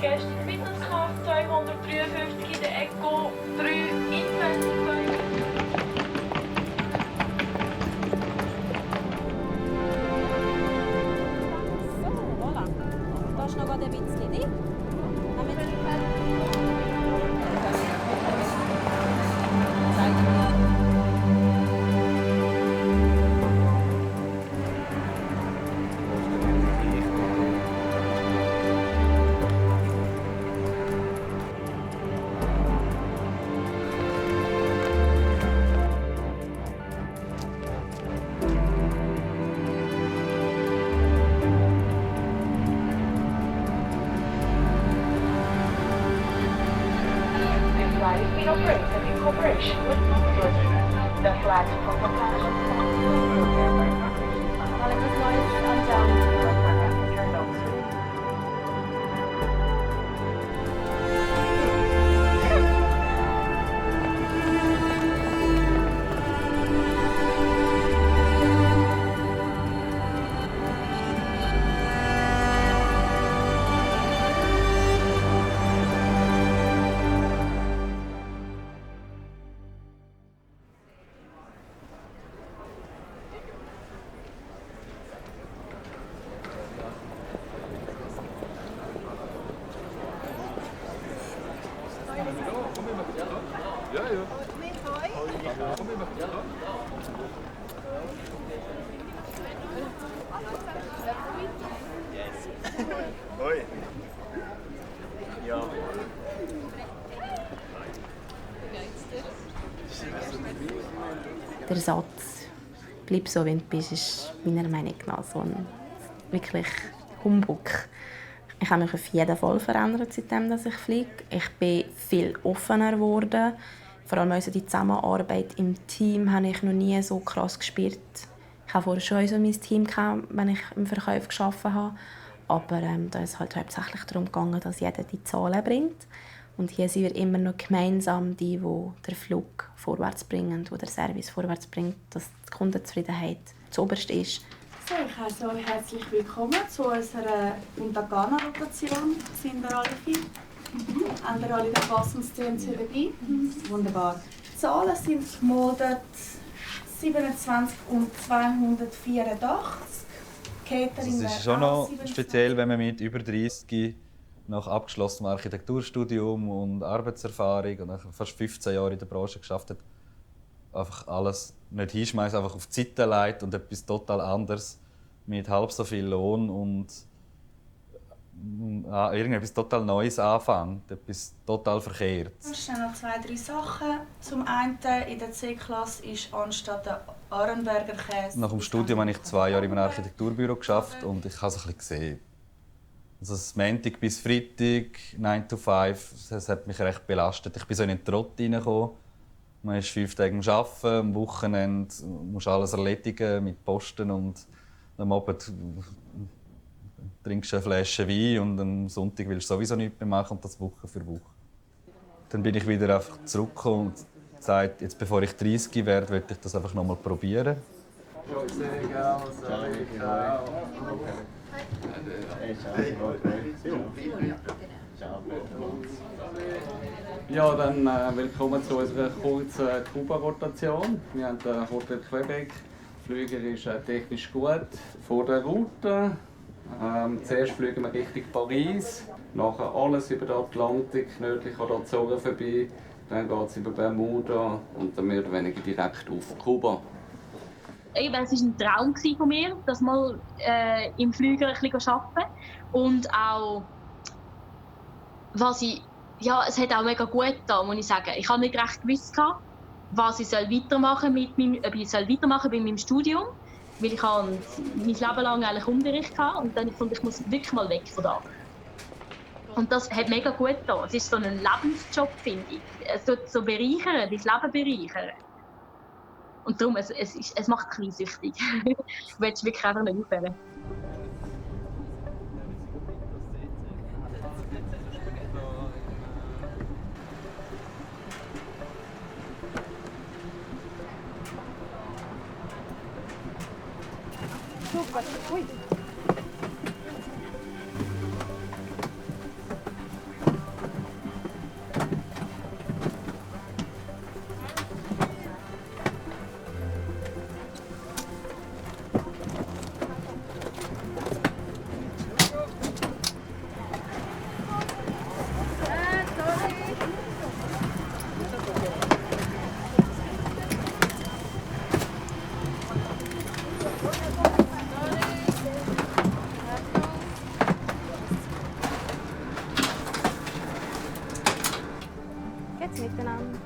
Gäste in Business-Class 253 in der Eco 3 Invest. Noch gerade ein bisschen, nicht? Der Satz «Bleib so, wie du bist», ist meiner Meinung nach so ein wirklich Humbug. Ich habe mich auf jeden Fall verändert, seitdem ich fliege. Ich bin viel offener geworden. Vor allem also die Zusammenarbeit im Team habe ich noch nie so krass gespürt. Ich hatte vorher schon so mein Team, wenn ich im Verkauf gearbeitet habe. Aber da ist es halt hauptsächlich darum gegangen, dass jeder die Zahlen bringt. Und hier sind wir immer noch gemeinsam die den Flug vorwärts bringen, die der Service vorwärts bringt, dass die Kundenzufriedenheit zuoberst ist. So, ich heiße euch herzlich willkommen zu unserer Punta Cana-Rotation. Sind wir alle fit? Haben wir alle den Pass und das CMC dabei? Wunderbar. Die Zahlen sind gemeldet 27 und 284. Catering das ist schon noch speziell, wenn man mit über 30 nach abgeschlossenem Architekturstudium und Arbeitserfahrung und nach fast 15 Jahren in der Branche geschafft hat, einfach alles nicht hinschmeißt, einfach auf die Seite legt und etwas total anderes mit halb so viel Lohn und irgendetwas total Neues anfängt, etwas total verkehrt. Es sind noch 2, 3 Sachen. Zum einen in der C-Klasse ist anstatt der Arenberger Käse... Nach dem Studium habe ich 2 Jahre in einem Architekturbüro gearbeitet und ich habe es ein bisschen gesehen. Also das Montag bis Freitag, 9 to 5, das hat mich recht belastet. Ich bin so in den Trott reingekommen. Man ist 5 Tage am Arbeiten, am Wochenende musst du alles erledigen mit Posten und am Abend trinkst du eine Flasche Wein und am Sonntag willst du sowieso nichts mehr machen und das Woche für Woche. Dann bin ich wieder einfach zurückgekommen und gesagt, jetzt bevor ich 30 werde, möchte ich das einfach noch mal probieren. Ja, dann willkommen zu unserer kurzen Kuba-Rotation. Wir haben den Hotel Quebec. Der Flüger ist technisch gut. Vor der Route. Zuerst fliegen wir Richtung Paris. Nachher alles über den Atlantik, nördlich an der Azoren vorbei. Dann geht es über Bermuda und dann mehr oder weniger direkt auf Kuba. Es war ein Traum von mir, das mal im Flüger ein bisschen arbeiten. Und auch, es hat auch mega gut getan, muss ich sagen. Ich habe nicht recht gewusst, was ich weitermachen soll ob ich weitermachen mit meinem Studium. Weil ich mein Leben lang eigentlich Unterricht hatte und dann fand ich muss wirklich mal weg von da. Und das hat mega gut getan. Es ist so ein Lebensjob, finde ich. Es tut so bereichern, dein Leben bereichern. Und darum, es macht ein bisschen süchtig. Du willst wirklich einfach nicht aufhören. Super. Ui. miteinander.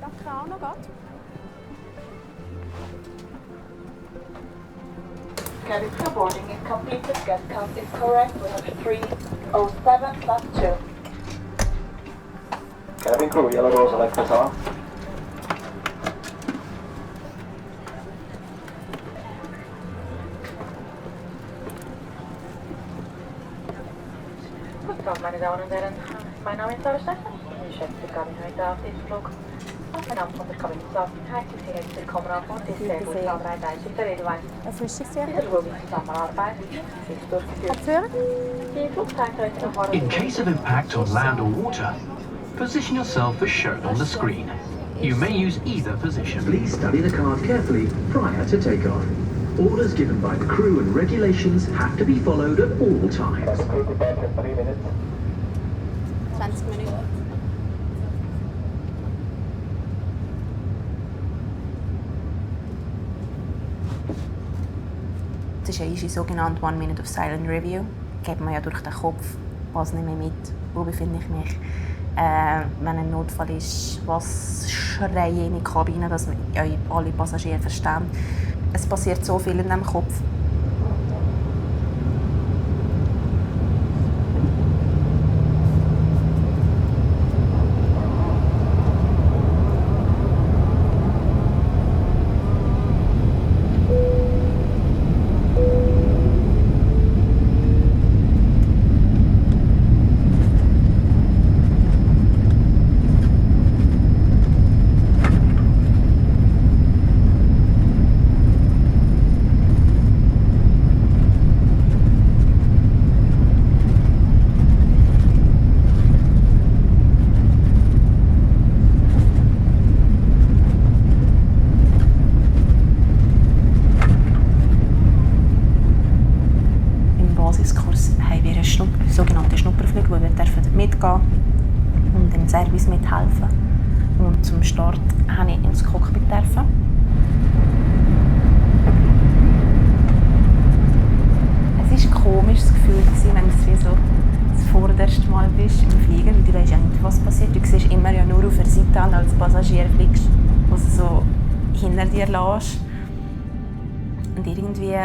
Danke auch noch, Gott. Cabin crew boarding is completed. Guest count is correct. We have 307 plus 2. Cabin crew, yellow doors, electric off. Guten Tag, meine Damen und Herren. Mein Name ist Sarah Steffen. Ich schätze die Kabine heute auf diesem Flug. Auf mein Namen von der Kabinenstaff heißt Sie herzlich willkommen an Bord des Airbus A330 der Edelweiss. Was wünschst du Diese Flug ist Zusammenarbeit ist durchgeführt. Kopfhörer? Die Flugzeiten erfahren In case of impact on land or water, position yourself as shown on the screen. You may use either position. Please study the card carefully prior to takeoff. Orders given by the crew and regulations have to be followed at all times. 20 Minuten. Das ist ja unsere sogenannte 1 Minute of Silent Review. Geht man ja durch den Kopf, was nehme ich mit, wo befinde ich mich. Wenn ein Notfall ist, was schreie ich in die Kabine, dass alle Passagiere verstehen. Es passiert so viel in dem Kopf. Sogenannte Schnupperflüge, wo wir mitgehen und im Service mithelfen. Und zum Start durfte ich ins Cockpit. Es war ein komisches Gefühl, wenn du das vorderste Mal bist im Fliegen, weil du weißt ja nicht, was passiert. Du siehst immer ja nur auf der Seite an, als Passagier fliegst, was du so hinter dir lässt. Und irgendwie,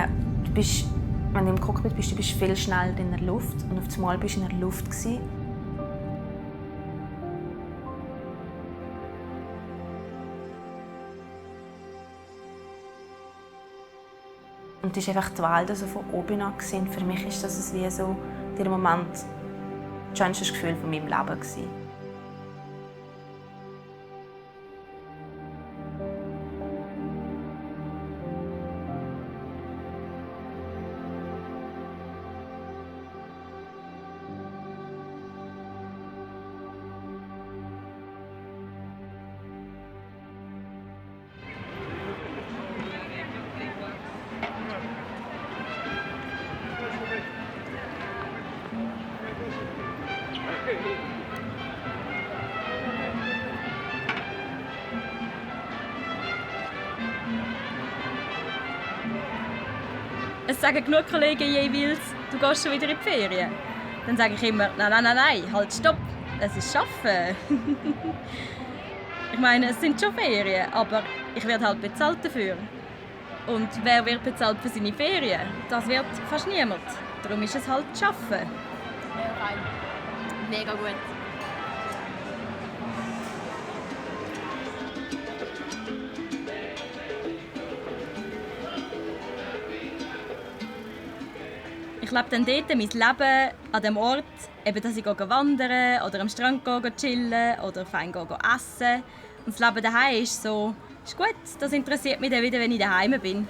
wenn du im Cockpit bist, du bist viel schneller in der Luft und auf einmal bist du in der Luft gewesen. Und es ist einfach die Welt also von oben an gesehen. Für mich ist das wie so der Moment, das schönste Gefühl von meinem Leben gewesen. Es sagen genug Kollegen jeweils, du gehst schon wieder in die Ferien. Dann sage ich immer, nein, halt stopp, es ist Arbeiten. Ich meine, es sind schon Ferien, aber ich werde halt bezahlt dafür. Und wer wird bezahlt für seine Ferien? Das wird fast niemand. Darum ist es halt Arbeiten. Mega gut. Ich lebe dann dort mein Leben an dem Ort, eben, dass ich wandern oder am Strand chillen oder fein essen. Und das Leben daheim ist so, ist gut, das interessiert mich dann wieder, wenn ich daheim bin.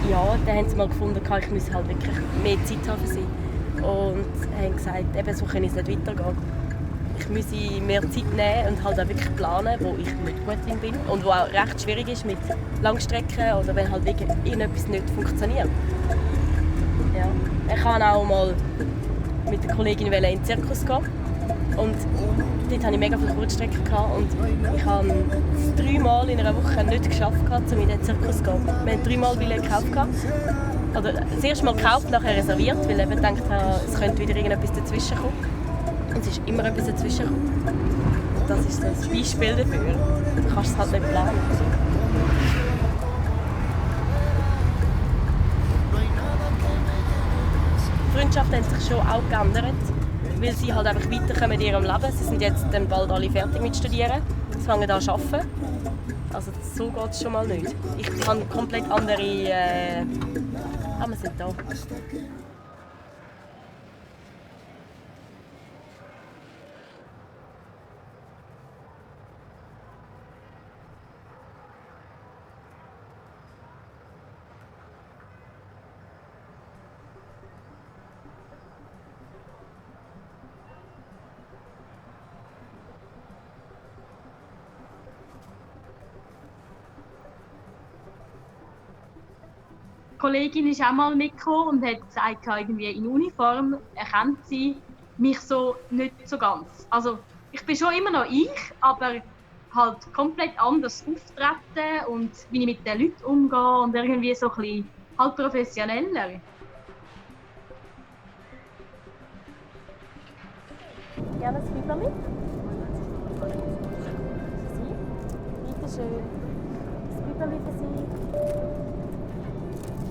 Ja, dann haben sie mal gefunden, ich müsse halt wirklich mehr Zeit haben für sie. Und haben gesagt, eben, so kann es nicht weitergehen. Ich müsse mehr Zeit nehmen und halt auch wirklich planen, wo ich nicht gut drin bin. Und wo auch recht schwierig ist mit Langstrecken oder wenn halt wirklich irgendetwas nicht funktioniert. Ja. Ich kann auch mal mit der Kollegin in den Zirkus gehen. Und dort hatte ich mega viele Kurzstrecken und ich habe es 3 Mal in einer Woche nicht geschafft, um in den Zirkus zu gehen. Wir haben 3 Mal Billett gekauft. Oder das erste Mal gekauft, nachher reserviert, weil ich gedacht habe, es könnte wieder irgendetwas dazwischen kommen. Und es ist immer etwas dazwischen gekommen. Das ist so ein Beispiel dafür. Du kannst es halt nicht planen. Die Freundschaften haben sich schon auch geändert, weil sie halt einfach weiterkommen in ihrem Leben. Sie sind jetzt dann bald alle fertig mit Studieren. Sie fangen an zu arbeiten. Also so geht es schon mal nicht. Ich habe komplett andere... wir sind da. Die Kollegin ist auch mal mitgekommen und hat gesagt, irgendwie in Uniform erkennt sie mich so nicht so ganz. Also ich bin schon immer noch ich, aber halt komplett anders auftreten und wie ich mit den Leuten umgehe und irgendwie so ein bisschen halt professioneller. Gerne ein Biberli? Bitte schön. Das Biberli für Sie.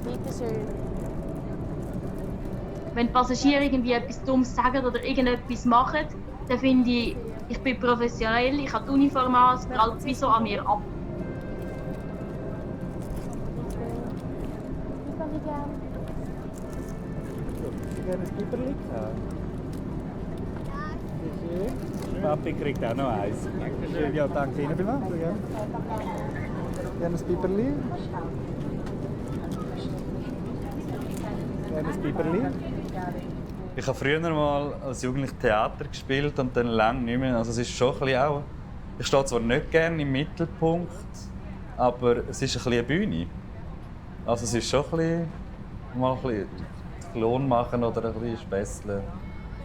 Bitte schön. Wenn die Passagiere irgendwie etwas Dummes sagen oder irgendetwas machen, dann finde ich bin professionell, ich habe die Uniform an, es prallt wie so an mir ab. Biberli gern. Gerne ein Biberli? Ja. Papi kriegt auch noch eins. Dankeschön. Ja, danke Ihnen vielmals. Gerne ein Biberli? Ich habe früher mal als Jugendlicher Theater gespielt und dann lange nicht mehr. Also es ist schon ein bisschen auch... Ich stehe zwar nicht gerne im Mittelpunkt, aber es ist ein bisschen eine Bühne. Also es ist schon ein bisschen... Mal ein bisschen Klon machen oder ein bisschen spässeln.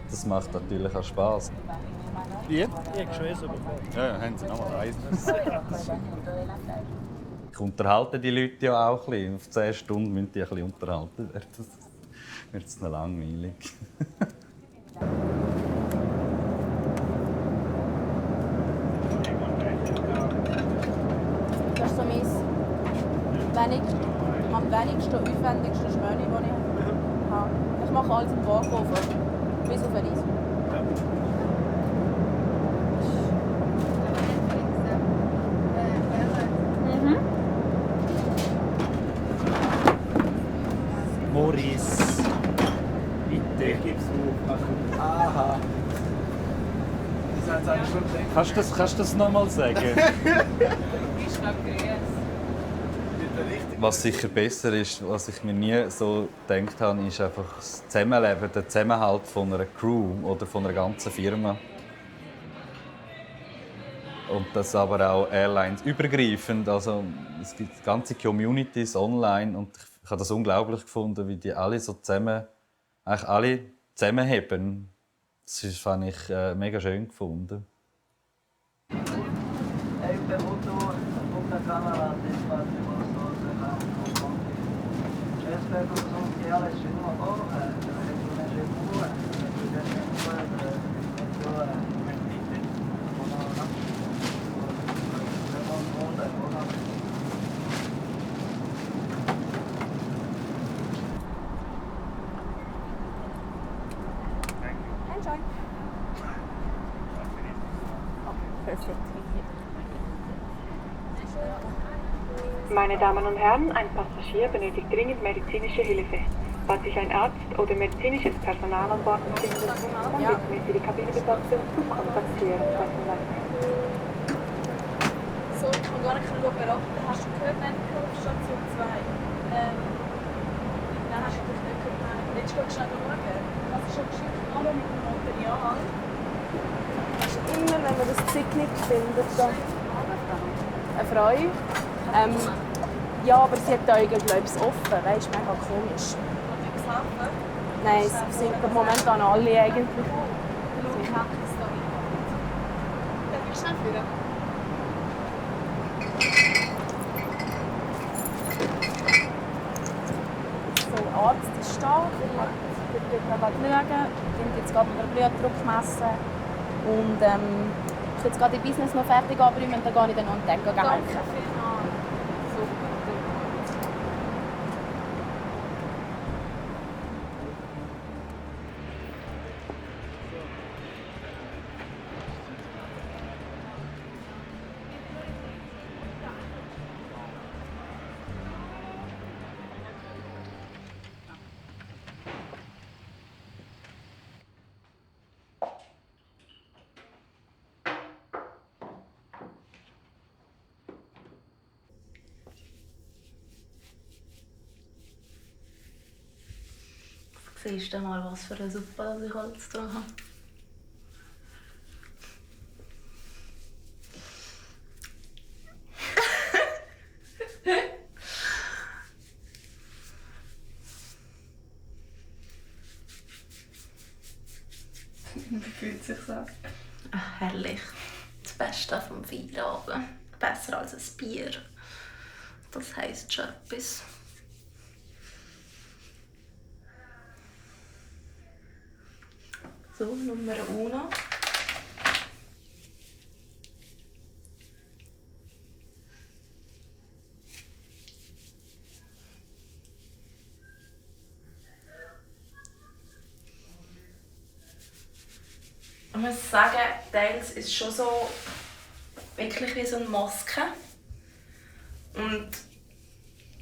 Das macht natürlich auch Spass. Wie? Ich habe schon bekommen. Ja, haben Sie noch mal eins. Ich unterhalte die Leute ja auch ein bisschen. Auf 10 Stunden müssen die ein bisschen unterhalten werden. Wird es noch langweilig. Das ist so am wenigsten aufwendigsten Schmöni, das ich habe. Ich mache alles im Backofen, bis auf den Eis. Maurice, bitte. Ich gebe es auf. Aha. Kannst du das noch mal sagen? Was sicher besser ist, was ich mir nie so gedacht habe, ist einfach das Zusammenleben, der Zusammenhalt von einer Crew oder von einer ganzen Firma. Und das aber auch Airlines übergreifend. Also, es gibt ganze Communities online und ich habe das unglaublich gefunden, wie die alle so zusammenheben. Das fand ich mega schön gefunden. Meine Damen und Herren, ein Passagier benötigt dringend medizinische Hilfe. Falls sich ein Arzt oder medizinisches Personal an Bord befindet, dann bitten Sie die Kabinenbesatzung zu kontaktieren. So, ich kann gar nicht beraten. Hast du gehört, Medical auf Station 2? Nein, hast du das nicht gehört. Willst du schnell schauen? Was ist schon geschickt? Hallo mit dem Material. Das ist immer, wenn man das Zeug nicht findet, dann eine Frau. Ja, aber sie hat da irgendwas offen, weißt du, mega komisch. Hat er helfen? Nein, es sind momentan alle eigentlich. Ich habe es da. schnell führen. So, der Arzt ist da, der tut noch schauen, der jetzt gerade den Blutdruck messen und ich jetzt gerade die Business noch fertig abräumen und dann gehe ich dann an den Tag helfen. Danke vielmals. Super. Siehst du mal, was für eine Suppe ich alles dran habe? Wie fühlt es sich so? Ach, herrlich. Das Beste vom Feierabend. Besser als ein Bier. Das heisst schon etwas. So, Nummer 1. Ich muss sagen, teils ist schon so wirklich wie so eine Maske. Und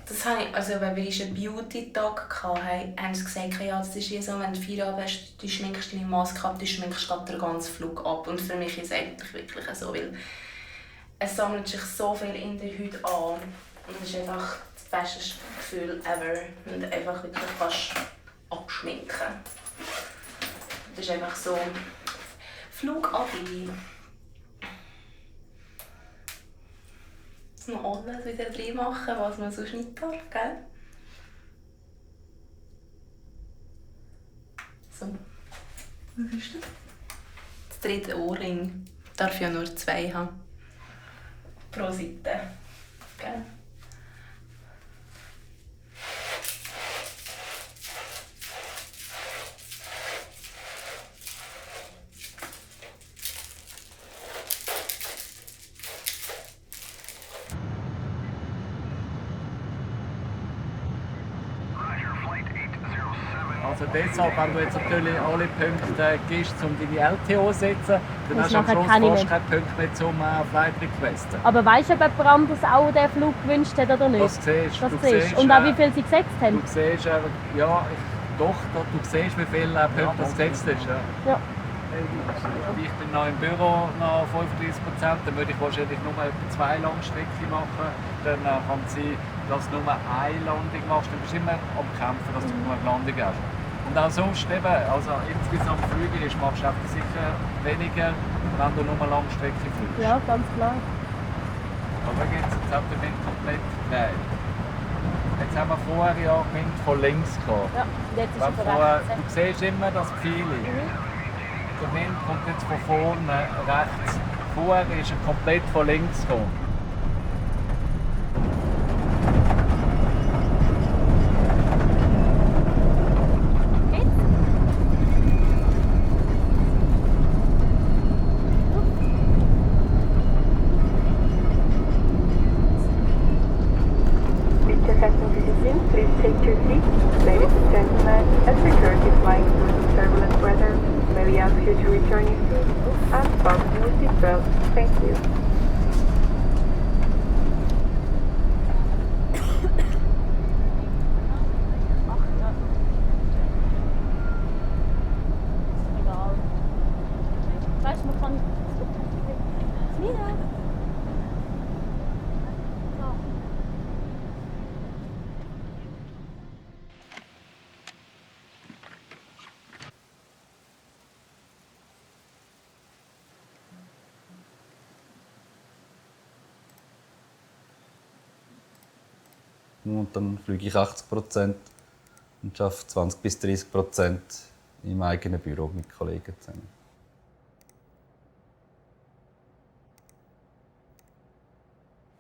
das habe ich, also wenn wir einen Beauty-Tag hatten, haben sie gesagt, ja, das ist wie so, wenn du Feierabend hast, du schminkst deine Maske ab, du schminkst den ganzen Flug ab. Und für mich ist es eigentlich wirklich so, weil es sammelt sich so viel in der Haut an. Und es ist einfach das beste Gefühl ever, wenn du einfach wirklich kannst abschminken. Das ist einfach so Flug ab. Noch alles wieder drin machen, was man sonst nicht darf, gell? So. Was ist das? Das dritte Ohrring. Darf ja nur 2 haben. Pro Seite. Gell? Also deshalb, wenn du jetzt natürlich alle Punkte gibst, um deine LTO zu setzen, dann hast du am Schluss fast keine Punkte mehr, um auf weitere Questen. Aber weißt du, ob jemand anderes auch den Flug gewünscht hat oder nicht? Das siehst das du. Siehst. Und auch wie viel sie gesetzt haben? Du siehst, du siehst, wie viele Punkte das gesetzt ist. Ja. Ich bin noch im Büro noch 35%, dann würde ich wahrscheinlich nur etwa 2 Langstrecken machen. Dann kann es sein, dass du nur eine Landung machst. Dann bist du immer am Kämpfen, dass du nur eine Landung hast. Und auch sonst eben, also insgesamt Flüge machst du sicher weniger, wenn du nur Langstrecke fliegst. Ja, ganz klar. Aber jetzt hat der Wind komplett gedreht. Jetzt haben wir vorher ja Wind von links gehabt. Ja, jetzt ist er von rechts. Du siehst immer das Pfeil. Der Wind kommt jetzt von vorne rechts. Vorher ist er komplett von links gekommen. Please take your seat. Ladies and gentlemen, as we're currently flying through turbulent weather, may we ask you to return your seat and fasten your seatbelt. Thank you. Weißt du, man kann... Mira! Und dann fliege ich 80% und arbeite 20-30% im eigenen Büro mit Kollegen zusammen.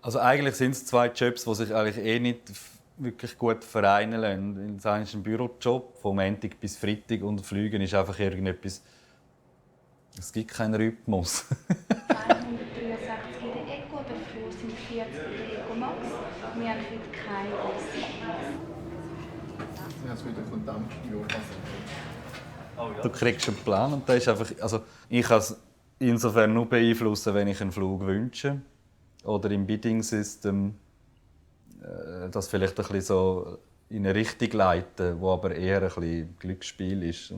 Also eigentlich sind es 2 Jobs, die sich eigentlich nicht wirklich gut vereinen lassen. Das eine ist ein Bürojob, von Montag bis Freitag, und Fliegen ist einfach irgendetwas... Es gibt keinen Rhythmus. 163 in der Eco, davor sind 40 in der Eco Max. Wir haben heute keine Aussicht. Sie haben wieder von Dampf Du kriegst einen Plan und der ist einfach... Also ich kann es insofern nur beeinflussen, wenn ich einen Flug wünsche. Oder im Bidding-System das vielleicht ein bisschen so in eine Richtung leiten, wo aber eher ein bisschen Glücksspiel ist.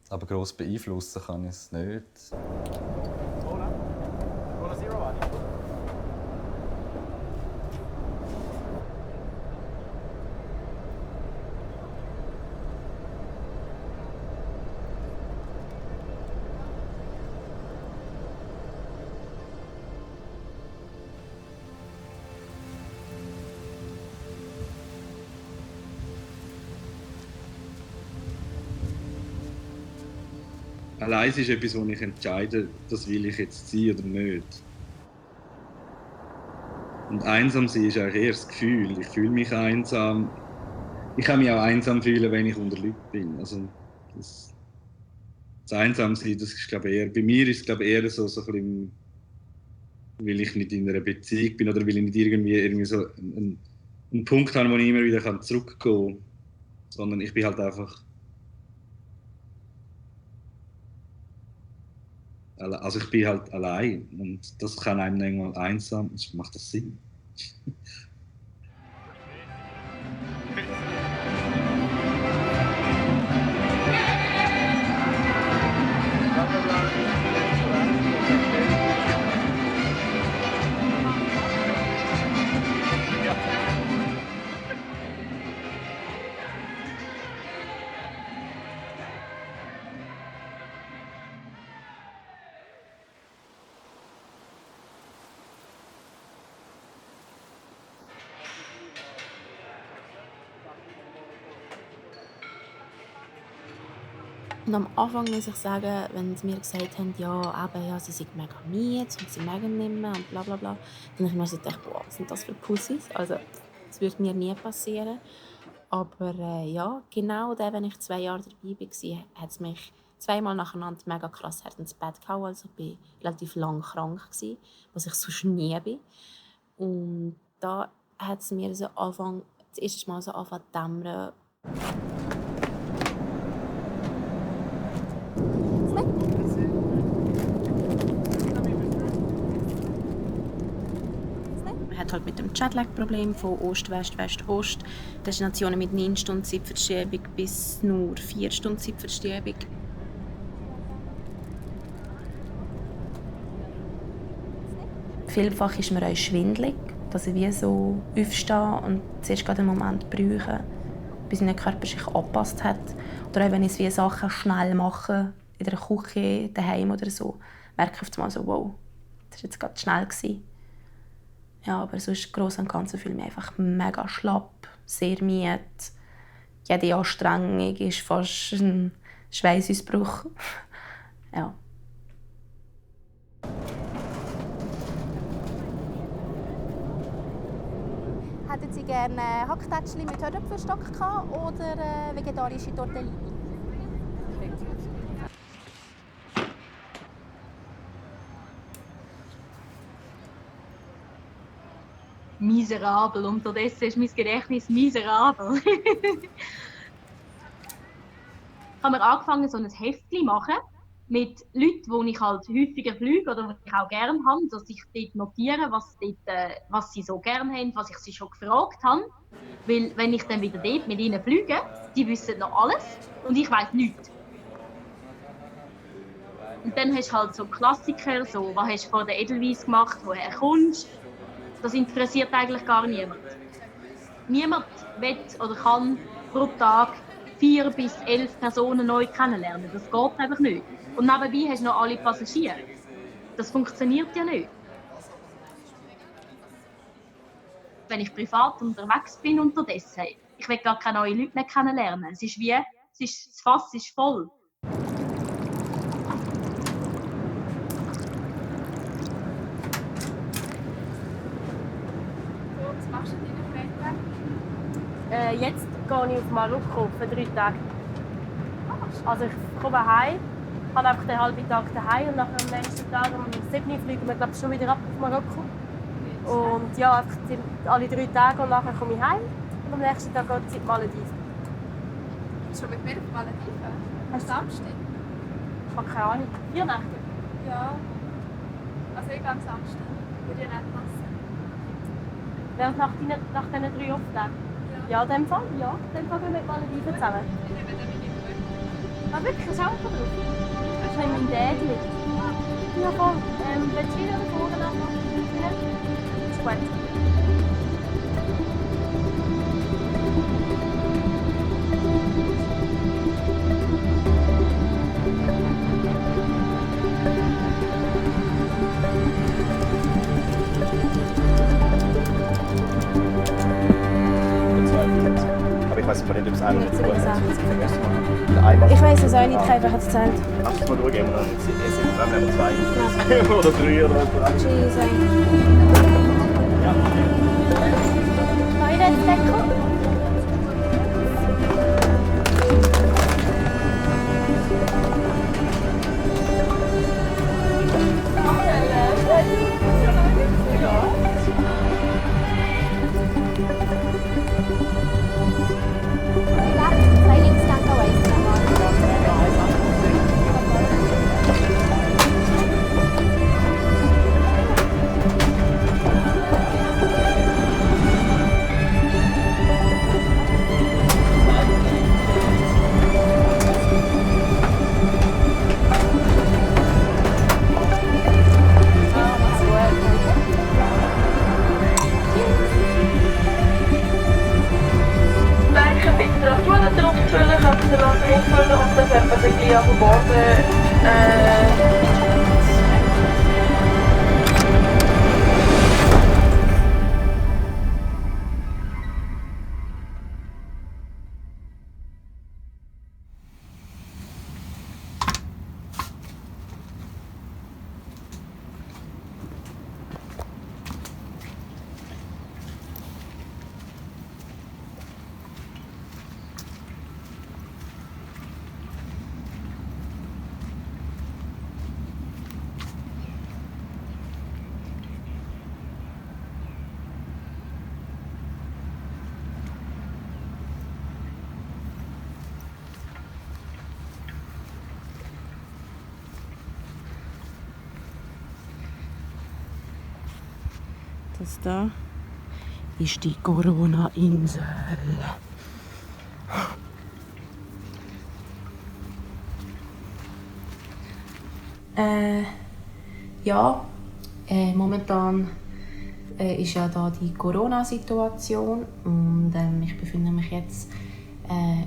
Aber gross beeinflussen kann ich es nicht. Allein ist etwas, wo ich entscheide, das will ich jetzt sein oder nicht. Und einsam sein ist eigentlich eher das Gefühl. Ich fühle mich einsam. Ich kann mich auch einsam fühlen, wenn ich unter Leuten bin. Also das Einsamsein, das ist, glaube ich, eher, bei mir ist es, glaube ich, eher so ein bisschen, weil ich nicht in einer Beziehung bin oder weil ich nicht irgendwie so einen Punkt habe, wo ich immer wieder zurückgehen kann. Sondern ich bin halt einfach... Also ich bin halt allein und das kann einem irgendwann einsam, macht das Sinn? Und am Anfang muss ich sagen, wenn sie mir gesagt haben, sie sind mega müde und sie mögen nicht mehr und bla bla bla, dann habe ich mir so gedacht, boah, was sind das für Pussys? Also, das würde mir nie passieren. Aber genau wenn ich 2 Jahre dabei war, hat es mich 2-mal nacheinander mega krass hart ins Bett gehauen. Also ich war relativ lang krank, was ich sonst nie bin. Und da hat es mir so das erste Mal so angefangen zu dämmern. Man hat halt mit dem Jetlag-Problem von Ost-West, West-Ost Destinationen mit 9 Stunden Zeitverschiebung bis nur 4 Stunden Zeitverschiebung. Vielfach ist mir auch schwindelig, dass ich wie so aufstehe und zuerst gerade einen Moment brauche, bis mein Körper sich angepasst hat. Oder auch wenn ich wie Sachen schnell mache, in der Küche, daheim oder so, merke ich oft mal so, wow, das war jetzt gerade schnell gewesen. Ja, aber sonst gross und ganz fühle ich mich einfach mega schlapp, sehr müde. Jede Anstrengung ist fast ein Schweißausbruch. Ja. Hätten Sie gerne Hacktätschli mit Herdöpfelstock oder vegetarische Tortellini? Miserabel. Unterdessen ist mein Gedächtnis miserabel. Ich habe mir angefangen, so ein Heftchen zu machen mit Leuten, die ich halt häufiger fliege oder die ich auch gerne habe, dass ich dort notiere, was sie so gerne haben, was ich sie schon gefragt habe. Weil, wenn ich dann wieder dort mit ihnen fliege, die wissen noch alles und ich weiss nichts. Und dann hast du halt so Klassiker, so, was hast du vor der Edelweiss gemacht, woher kommst du? Das interessiert eigentlich gar niemand. Niemand will oder kann pro Tag 4 bis 11 Personen neu kennenlernen. Das geht einfach nicht. Und nebenbei hast du noch alle Passagiere. Das funktioniert ja nicht. Wenn ich privat unterwegs bin unterdessen, ich will gar keine neuen Leute mehr kennenlernen. Das Fass ist voll. Jetzt gehe ich auf Marokko für 3 Tage. Also ich komme heim, habe einfach den halben Tag daheim und nachher am nächsten Tag um 7 Uhr fliegen wir schon wieder ab auf Marokko. Und ja, einfach alle 3 Tage und nachher komme ich heim und am nächsten Tag geht es in die Malediven. Schon mit mir auf Malediven? Hast du Samstag? Ich habe keine Ahnung. 4 Nächte? Ja. Also ich gehe am Samstag. Würde dir nicht passen. Während nach diesen 3 Auftagen? Ja, in dem Fall. Ja, in dem Fall gehen wir mit Malediven zusammen. Ich nehme dann meine Mutter. Ah, wirklich? Hast du auch drauf? Ich nehme meinen Dad mit. Ja, voll. Willst du wieder vorne nachher? Ja? Ist gut. Aber ich weiß nicht, ob es einer jetzt Ich weiss es auch nicht, ich habe einfach erzählt. Ach, das mal durchgehen und dann sind wir 2 oder 3 oder was. Tschüss. Feuerwehrdeckung? Das da ist die Corona-Insel. Momentan ist ja da die Corona-Situation und ich befinde mich jetzt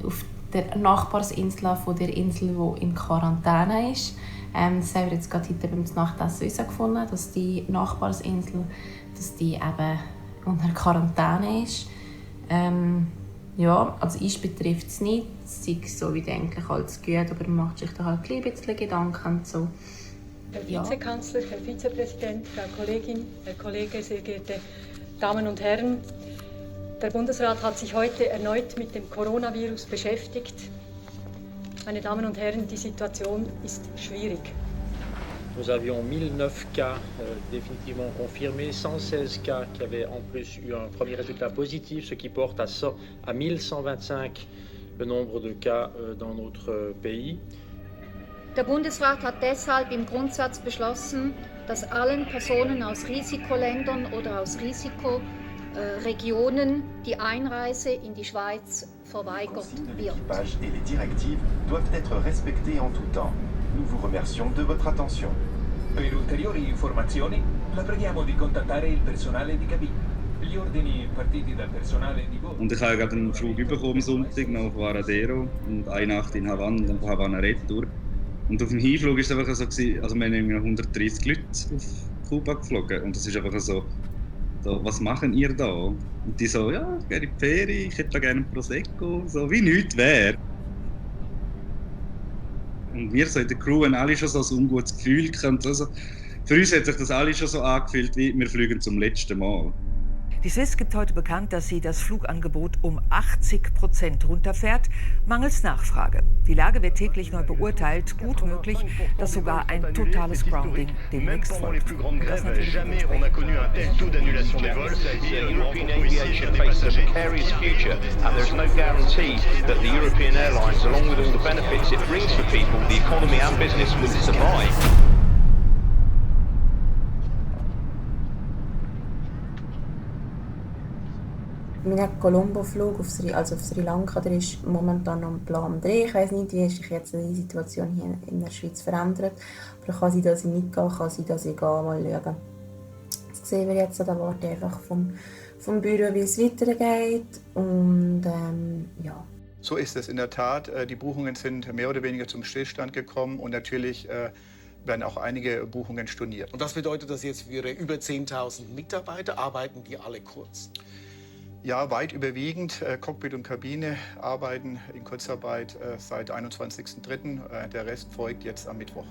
auf der Nachbarsinsel von der Insel, die in Quarantäne ist. Das haben wir jetzt gerade heute beim Nachtessen herausgefunden, dass die Nachbarsinsel eben unter Quarantäne ist. Also ich betrifft es nicht. Es ist so wie eigentlich alles gut, aber man macht sich da halt ein bisschen Gedanken und so. Herr Vizekanzler, Herr Vizepräsident, Frau Kollegin, Herr Kollege, sehr geehrte Damen und Herren. Der Bundesrat hat sich heute erneut mit dem Coronavirus beschäftigt. Meine Damen und Herren, die Situation ist schwierig. Nous avions 1009 cas définitivement confirmés, 116 cas qui avaient en plus eu un premier résultat positif, ce qui porte à 1125 le nombre de cas dans notre pays. Der Bundesrat hat deshalb im Grundsatz beschlossen, dass allen Personen aus Risikoländern oder aus Risikoregionen die Einreise in die Schweiz verweigert wird. L'équipage et les directives doivent être respectés en tout temps. Nous vous remercions de votre attention. Per ulteriori informazioni, la preghiamo di contattare il personale di cabina. Gli ordini partiti dal personale di bordo. Und ich habe gerade einen Flug bekommen am Sonntag nach Varadero und eine Nacht in Havanna und dann von Havanna retour. Und auf dem Hinflug war es einfach so, also wir haben 130 Leute auf Kuba geflogen und das ist einfach so, was machen ihr da? Und die so, ja, ich gehe in die Ferien, ich hätte da gerne ein Prosecco, so wie nichts wäre. Und wir so in der Crew haben alle schon so ein ungutes Gefühl gehabt. Also, für uns hat sich das alle schon so angefühlt, wie wir fliegen zum letzten Mal. Die Swiss gibt heute bekannt, dass sie das Flugangebot um 80% runterfährt, mangels Nachfrage. Die Lage wird täglich neu beurteilt. Gut möglich, dass sogar ein totales Grounding demnächst folgt. Das natürlich Mein Colombo-Flug auf Sri Lanka, der ist momentan noch am Plan 3. Ich weiss nicht, wie sich jetzt die Situation hier in der Schweiz verändert. Aber kann sein, dass ich nicht gehe, kann sein, dass ich gehe. Mal schauen. Das sehen wir jetzt. Da warte ich einfach vom Büro, wie es weitergeht. Und ja. So ist es in der Tat. Die Buchungen sind mehr oder weniger zum Stillstand gekommen. Und natürlich werden auch einige Buchungen storniert. Und das bedeutet, dass jetzt für über 10.000 Mitarbeiter arbeiten die alle kurz? Ja, weit überwiegend. Cockpit und Kabine arbeiten in Kurzarbeit seit 21.03. Der Rest folgt jetzt am Mittwoch.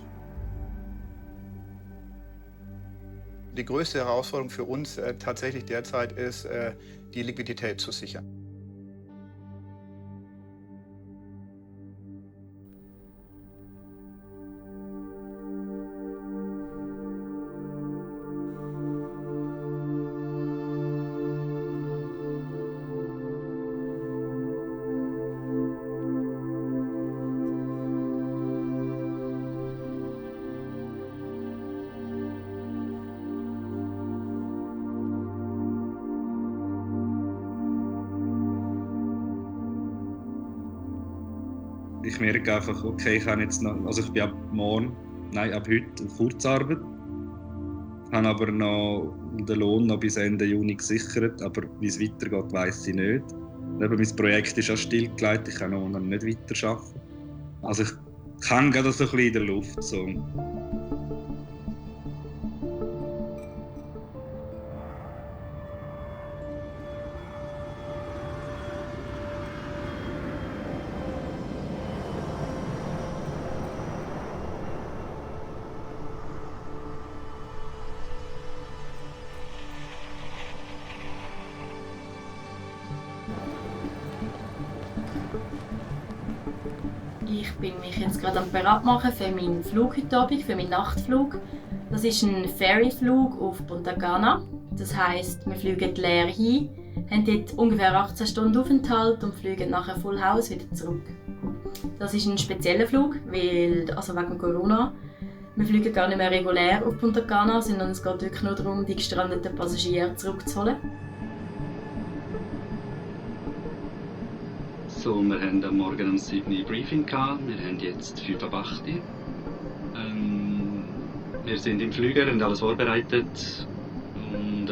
Die größte Herausforderung für uns tatsächlich derzeit ist, die Liquidität zu sichern. Ich merke einfach, okay, ich habe jetzt noch, also ich bin ab heute auf Kurzarbeit, habe aber noch den Lohn noch bis Ende Juni gesichert, aber wie es weitergeht, weiss ich nicht. Eben, mein Projekt ist auch stillgelegt, ich kann noch nicht weiterarbeiten. Also ich hänge gerade so ein bisschen in der Luft. So. Ich bin mich jetzt gerade am bereit machen für meinen Flug heute Abend, für meinen Nachtflug. Das ist ein Ferryflug auf Punta Cana. Das heisst, wir fliegen leer hin, haben dort ungefähr 18 Stunden Aufenthalt und fliegen nachher Full House wieder zurück. Das ist ein spezieller Flug, also wegen Corona. Wir fliegen gar nicht mehr regulär auf Punta Cana, sondern es geht wirklich nur darum, die gestrandeten Passagiere zurückzuholen. So, wir haben am Morgen um 7 Uhr Briefing gehabt. Wir haben jetzt 5 ab 8 Uhr. Wir sind im Flüger und alles vorbereitet. Und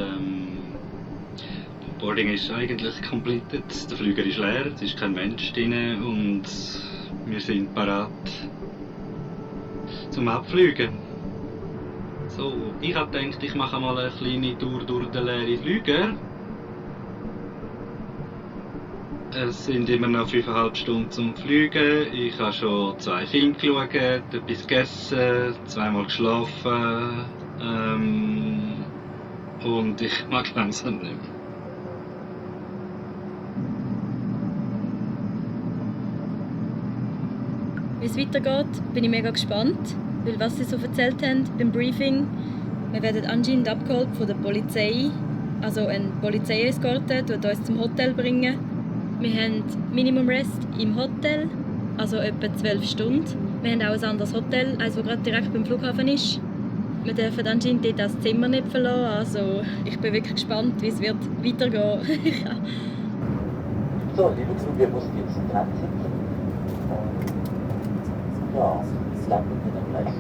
Boarding ist eigentlich completed. Der Flüger ist leer, es ist kein Mensch drin und wir sind bereit zum Abfliegen. So, ich habe gedacht, ich mache mal eine kleine Tour durch den leeren Flüger. Es sind immer noch 5,5 Stunden zum Fliegen. Ich habe schon 2 Filme geschaut, etwas gegessen, 2-mal geschlafen. Und ich mag langsam nicht mehr. Wie es weitergeht, bin ich mega gespannt, weil was sie so erzählt haben beim Briefing, wir werden anscheinend abgeholt von der Polizei, also ein Polizeieskorte, die uns zum Hotel bringen. Wir haben Minimum Rest im Hotel, also etwa 12 Stunden. Wir haben auch ein anderes Hotel, eines, das gerade direkt beim Flughafen ist. Wir dürfen anscheinend dort das Zimmer nicht verlassen, also ich bin wirklich gespannt, wie es wird weitergehen. So, liebe Zugehör, muss jetzt fertig. Ja, es langt mit dem gleich.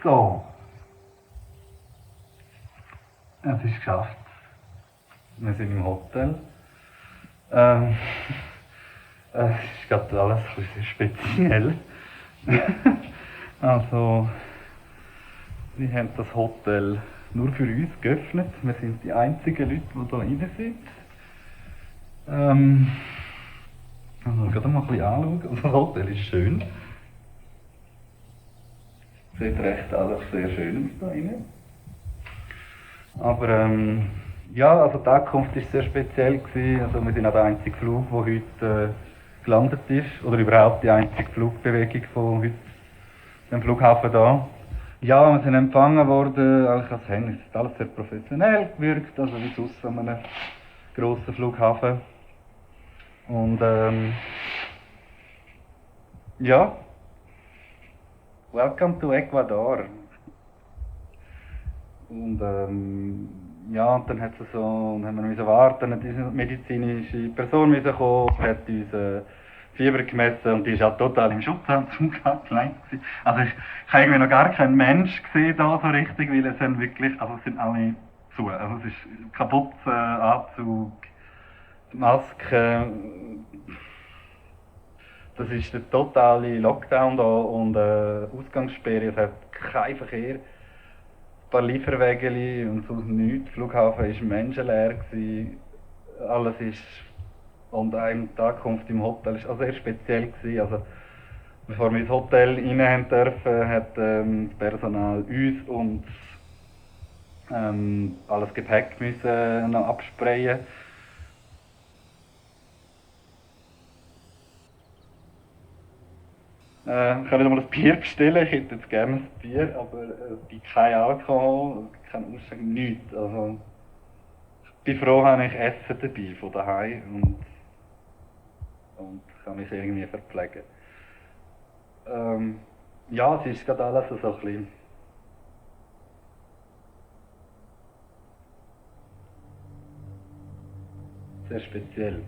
So. Es ist geschafft. Wir sind im Hotel. Es ist gerade alles ein bisschen speziell. Also, wir haben das Hotel nur für uns geöffnet. Wir sind die einzigen Leute, die hier rein sind. Also gerade mal ein bisschen anschauen. Also das Hotel ist schön. Sieht recht alles sehr schön aus da rein. Aber ja, also die Ankunft war sehr speziell gewesen. Also wir sind auch der einzige Flug, der heute gelandet ist. Oder überhaupt die einzige Flugbewegung von heute am Flughafen da. Ja, wir sind empfangen worden, eigentlich als Händler. Es ist alles sehr professionell gewirkt, also wie sonst an einem grossen Flughafen. Und ja, welcome to Ecuador. Und ja, und dann hat es so, dann haben wir warten, dann hat diese medizinische Person müssen kommen, hat uns Fieber gemessen und die war auch total im Schutzanzug gekleidet. Also ich habe irgendwie noch gar keinen Mensch gesehen da so richtig, weil es sind wirklich, also es sind alle zu. Also es ist Kapuze, Anzug, Maske. Das ist der totale Lockdown da und Ausgangssperre, es hat keinen Verkehr. Ein paar Lieferwägeli und sonst nichts. Der Flughafen war menschenleer gewesen. Alles ist und eine Ankunft im Hotel war auch sehr speziell gewesen. Also, bevor wir ins Hotel rein haben dürfen, hat das Personal uns und alles Gepäck müssen noch absprayen. Ich kann wieder mal ein Bier bestellen. Ich hätte jetzt gerne ein Bier, aber es gibt kein Alkohol, kein Ausschank, nichts. Also, ich bin froh, habe ich Essen dabei von daheim und kann mich irgendwie verpflegen. Ja, es ist gerade alles so ein bisschen sehr speziell.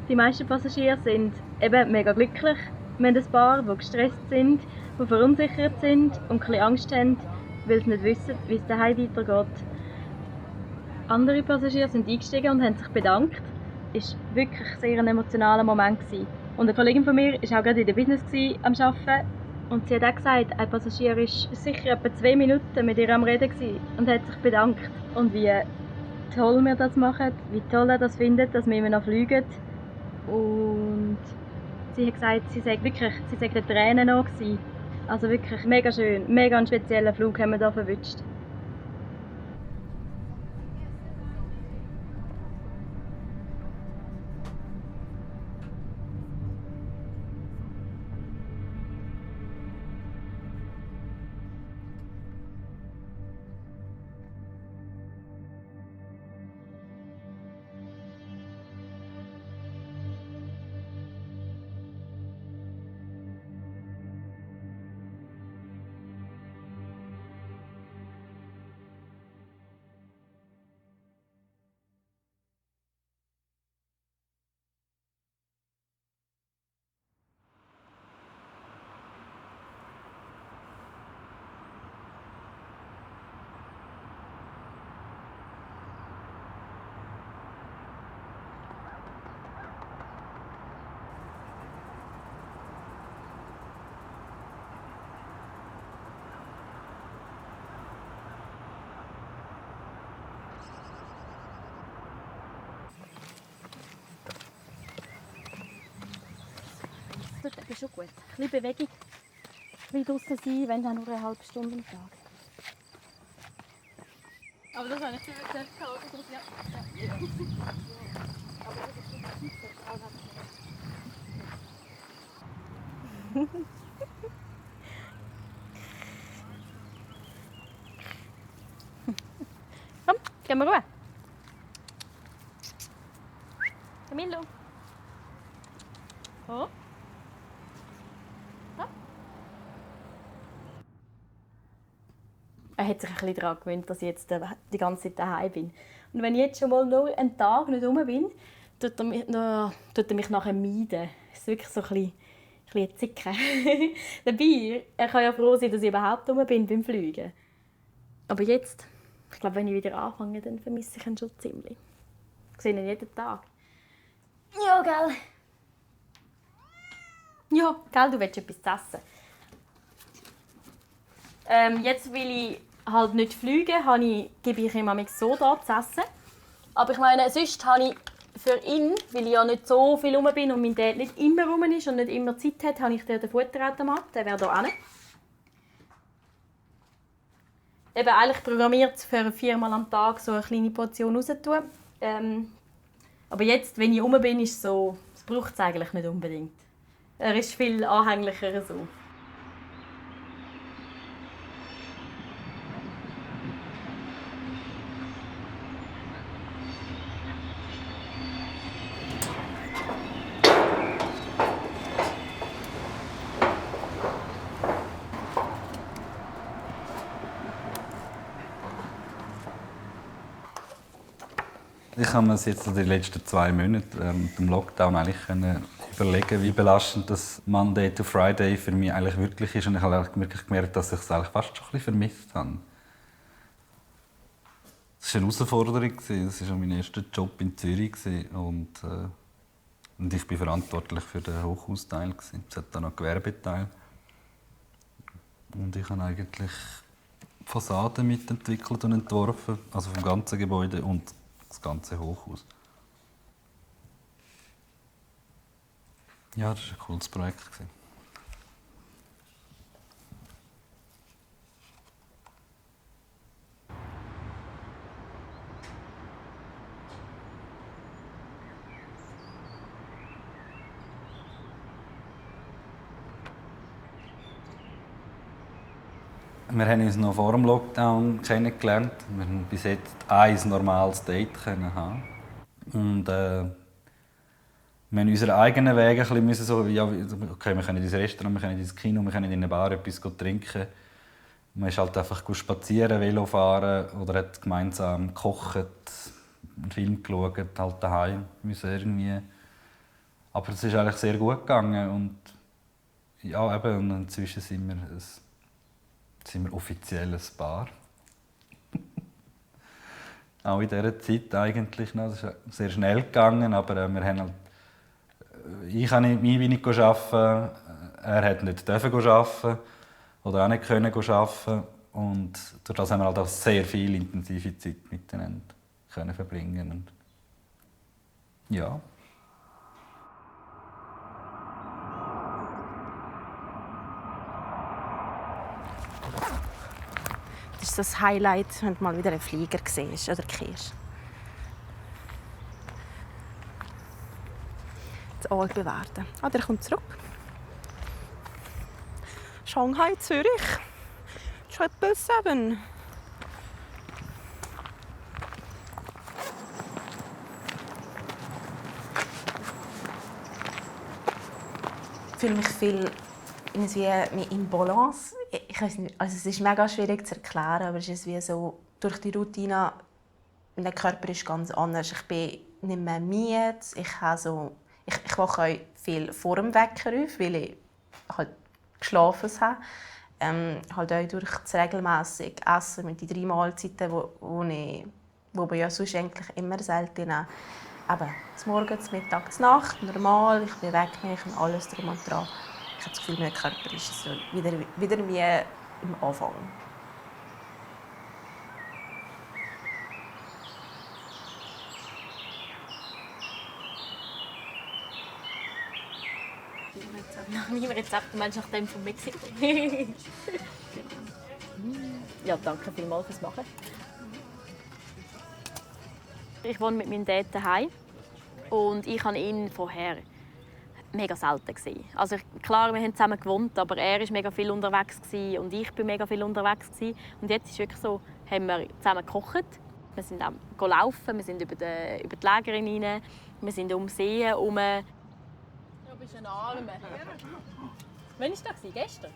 Die meisten Passagiere sind eben mega glücklich. Wir haben ein paar, die gestresst sind, die verunsichert sind und ein bisschen Angst haben, weil sie nicht wissen, wie es daheim weitergeht. Andere Passagiere sind eingestiegen und haben sich bedankt. Es war wirklich sehr ein emotionaler Moment. Und eine Kollegin von mir war auch gerade in der Business am Arbeiten. Und sie hat auch gesagt, ein Passagier war sicher etwa 2 Minuten mit ihr am Reden und hat sich bedankt. Und wie toll wir das machen, wie toll er das findet, dass wir immer noch fliegen. Und sie hat gesagt, sie sei den Tränen noch gewesen. Also wirklich mega schön, mega einen speziellen Flug haben wir hier verwünscht. Das tut eben schon gut. Ein bisschen Bewegung, ein bisschen draussen sein, wenn dann nur eine halbe Stunde am Tag. Aber das habe ich nicht selbst gehabt, ja. Aber das ist nicht Komm, gehen wir rüber. Camillo. Oh. Er hat sich ein bisschen daran gewöhnt, dass ich jetzt die ganze Zeit daheim bin. Und wenn ich jetzt schon mal nur einen Tag nicht rum bin, tut er mich nachher meiden. Das ist wirklich so ein bisschen Zicken. Dabei, er kann ja froh sein, dass ich überhaupt rum bin beim Fliegen. Aber jetzt, ich glaube, wenn ich wieder anfange, dann vermisse ich ihn schon ziemlich. Ich sehe ihn jeden Tag. Ja, gell? Ja, gell, du willst etwas zu essen. Jetzt will ich halt nicht fliegen, gebe ich ihm so da zu essen. Aber ich meine, sonst habe ich für ihn, weil ich ja nicht so viel rum bin und mein Dad nicht immer rum ist und nicht immer Zeit hat, habe ich den Futterautomat, der wäre hier hinten. Eben eigentlich programmiert für 4-mal am Tag so eine kleine Portion rauszutun. Aber jetzt, wenn ich rum bin, ist es so, das braucht es eigentlich nicht unbedingt. Er ist viel anhänglicher so. Ich habe mir jetzt in den letzten 2 Monaten während dem Lockdown eigentlich überlegen, wie belastend das Monday to Friday für mich eigentlich wirklich ist. Und ich habe wirklich gemerkt, dass ich es eigentlich fast schon ein bisschen vermisst habe. Es war eine Herausforderung. Es war mein erster Job in Zürich. Und ich bin verantwortlich für den Hochhausteil. Es hat dann noch einen Gewerbeteil. Und ich habe eigentlich Fassaden mitentwickelt und entworfen, also vom ganzen Gebäude und das ganze Hochhaus. Ja, das war ein cooles Projekt. Wir haben uns noch vor dem Lockdown kennengelernt. Wir haben bis jetzt ein normales Date haben. Und wir haben unsere eigenen Wege ein bisschen so, ja, okay, wir können ins Restaurant, wir können ins Kino, wir können in eine Bar etwas trinken. Man ist halt einfach spazieren, Velo fahren oder hat gemeinsam gekocht, einen Film geschaut, halt daheim müssen irgendwie. Aber es ist eigentlich sehr gut gegangen und ja, eben, und inzwischen sind wir offiziell ein Paar. Auch in dieser Zeit eigentlich noch. Das ist sehr schnell gegangen, aber wir haben halt, ich habe nicht wenig arbeiten, er hat nicht arbeiten oder auch nicht können arbeiten. Und durch das haben wir halt auch sehr viel intensive Zeit miteinander können verbringen. Und ja. Das ist das Highlight, wenn du mal wieder einen Flieger siehst oder kehrst. Das Altbewahrte. Ah, der kommt zurück. Shanghai, Zürich. 777. Ich fühle mich viel in Balance. Ich weiß nicht, also es ist mega schwierig zu erklären, aber es ist wie so, durch die Routine, mein Körper ist ganz anders. Ich bin nicht mehr müde. Ich wache auch viel vor dem Wecker auf, weil ich halt geschlafen habe. Halt auch durch das regelmäßige Essen mit den 3 Mahlzeiten, die ja sonst eigentlich immer selten nehmen. Aber das Morgen, das Mittag, das Nacht, normal, ich bewege mich und alles drum und dran. Ich habe das Gefühl, mein Körper ist so wieder wie im Anfang. Nach meinem Rezept, meinst du nach dem von Mexiko? Ja, danke vielmals fürs Machen. Ich wohne mit meinem Dad daheim und ich habe ihn vorher mega selten gesehen. Also klar, wir haben zusammen gewohnt, aber er war mega viel unterwegs und ich war mega viel unterwegs. Und jetzt ist es wirklich so, haben wir zusammen gekocht, wir sind auch laufen, wir sind über die Lägerin rein, wir sind um See herum. Du bist ein Armer. Wann war das? Gestern?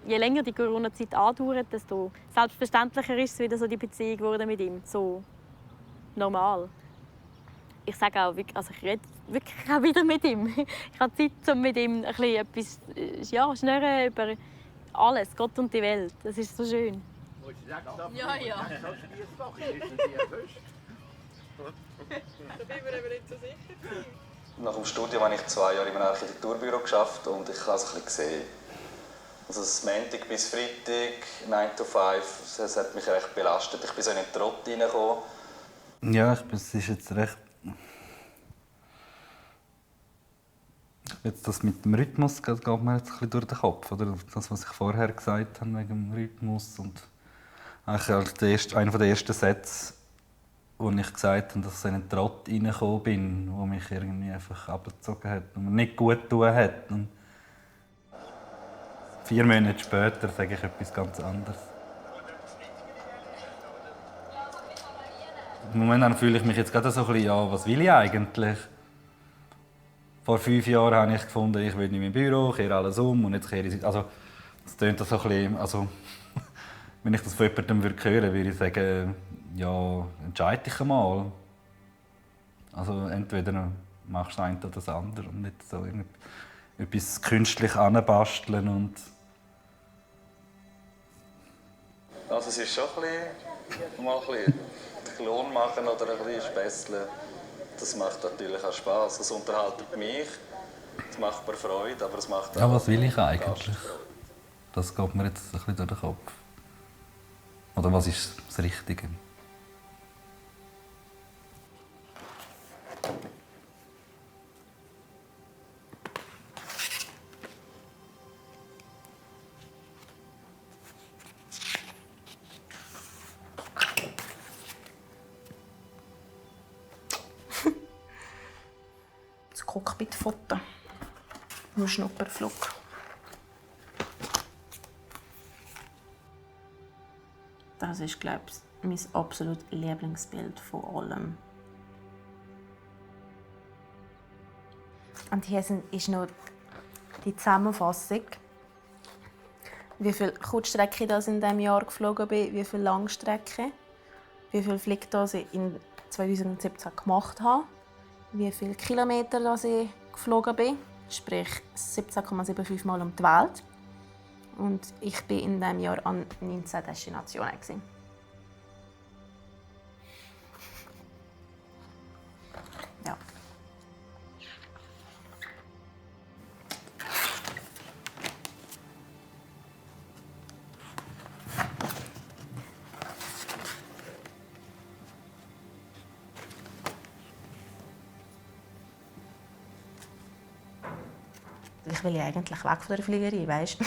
je länger die Corona-Zeit andauert, desto selbstverständlicher ist es wieder so die Beziehung geworden mit ihm. So normal. Ich sage auch, also ich rede wirklich auch wieder mit ihm. Ich habe Zeit, um mit ihm ein bisschen etwas schnurren über alles, Gott und die Welt. Das ist so schön. Ja, ja. Da bin ich mir eben nicht so sicher. Nach dem Studium habe ich 2 Jahre in einem Architekturbüro gearbeitet und ich habe es ein bisschen gesehen. Also das Montag bis Freitag, 9 to 5, das hat mich recht belastet. Ich bin so in den Trott reingekommen. Ja, es ist jetzt recht... Jetzt das mit dem Rhythmus geht mir jetzt ein bisschen durch den Kopf. Oder? Das, was ich vorher gesagt habe wegen dem Rhythmus. Und eigentlich einer der ersten Sätze, wo ich gesagt habe, dass ich in einen Trott reingekommen bin, der mich irgendwie einfach abgezogen hat und mir nicht gut getan hat. Und 4 Monate später sage ich etwas ganz anderes. Im Moment fühle ich mich jetzt gerade so ein bisschen, ja, was will ich eigentlich? Vor 5 Jahren habe ich gefunden, ich will nicht mehr im Büro, kehre alles um und jetzt kehre ich... Also, das klingt so ein bisschen... Also, wenn ich das von jemandem hören würde, würde ich sagen, ja, entscheide dich einmal. Also entweder machst du das eine oder das andere und nicht so etwas künstlich anbasteln und... Also es ist schon ein bisschen, mal ein bisschen Klon machen oder ein bisschen spässeln. Das macht natürlich auch Spass. Es unterhält mich, es macht mir Freude, aber es macht auch... Ja, was will ich eigentlich? Das geht mir jetzt ein bisschen durch den Kopf. Oder was ist das Richtige? Das Cockpit-Foto. Nur Schnupperflug. Das ist, glaube ich, mein absolutes Lieblingsbild von allem. Und hier ist noch die Zusammenfassung, wie viele Kurzstrecken ich in diesem Jahr geflogen bin, wie viele Langstrecken, wie viele Flüge ich in 2017 gemacht habe, wie viele Kilometer ich geflogen bin, sprich 17,75 Mal um die Welt. Und ich war in diesem Jahr an 19 Destinationen. Ja. Ich will ja eigentlich weg von der Fliegerei, weißt du?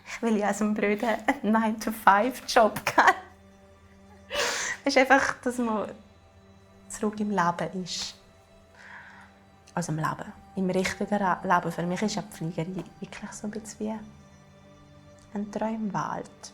Ich will ja aus dem Brüder einen 9-to-5-Job geben. Es ist einfach, dass man zurück im Leben ist. Also im Leben. Im richtigen Leben. Für mich ist die Fliegerei wirklich so ein bisschen wie eine Traumwelt.